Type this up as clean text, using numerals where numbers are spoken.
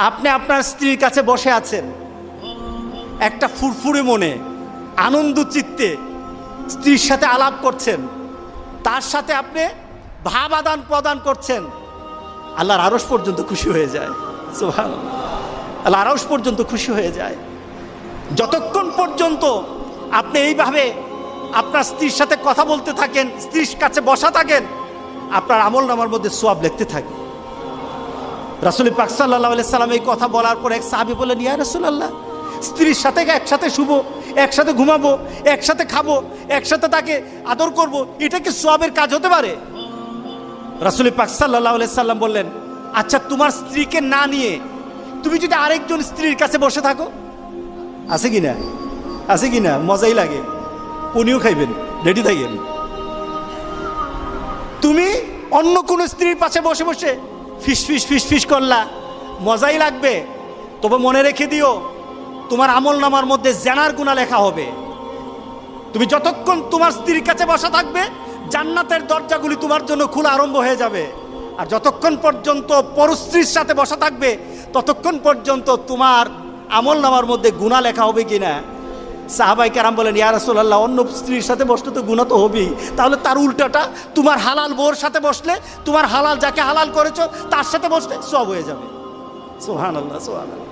আপনি আপনার স্ত্রীর কাছে বসে আছেন, একটা ফুরফুরে মনে, আনন্দ চিত্তে স্ত্রীর সাথে আলাপ করছেন, তার সাথে আপনি ভাব আদান প্রদান করছেন, আল্লাহর আরশ পর্যন্ত খুশি হয়ে যায়। সুবহানাল্লাহ, আল্লাহর আরশ পর্যন্ত খুশি হয়ে যায়। যতক্ষণ পর্যন্ত আপনি এইভাবে আপনার স্ত্রীর সাথে কথা বলতে থাকেন, স্ত্রীর কাছে বসা থাকেন, আপনার আমলনামার মধ্যে সওয়াব লিখতে থাকে। রাসূল পাক সাল্লাল্লাহু আলাইহি সাল্লাম এই কথা বলার পর এক সাহাবী বললেন, ইয়া রাসূলুল্লাহ, স্ত্রীর সাথে একসাথে শুবো, একসাথে ঘুমাবো, একসাথে খাবো, একসাথে তাকে আদর করব, এটা কি সওয়াবের কাজ হতে পারে? রাসূল পাক সাল্লাল্লাহু আলাইহি সাল্লাম বললেন, আচ্ছা তোমার স্ত্রীকে না নিয়ে তুমি যদি আরেকজন স্ত্রীর কাছে বসে থাকো, আছে কিনা? আছে কিনা? মজাই লাগে, উনিও খাইবেন, রেডি থাকেন। তুমি অন্য কোনো স্ত্রীর পাশে বসে বসে ফিস ফিস ফিস ফিস করলা, মজাই লাগবে, তবে মনে রেখে দিও তোমার আমলনামার মধ্যে জেনার গুনাহ লেখা হবে। তুমি যতক্ষণ তোমার স্ত্রীর কাছে বসা থাকবে, জান্নাতের দরজাগুলি তোমার জন্য খোলা আরম্ভ হয়ে যাবে। আর যতক্ষণ পর্যন্ত পরস্ত্রীর সাথে বসা থাকবে, ততক্ষণ পর্যন্ত তোমার আমলনামার মধ্যে গুনাহ লেখা হবে কিনা। সাহাবায়ে কেরাম বলেন, ইয়া রাসূলুল্লাহ, অন্য স্ত্রীর সাথে বসলে তো গুনাহ তো হবেই, তাহলে তার উল্টাটা তোমার হালাল বউর সাথে বসলে, তোমার হালাল যাকে হালাল করেছো তার সাথে বসলে সওয়াব হয়ে যাবে। সুবহানাল্লাহ, সুবহানাল্লাহ।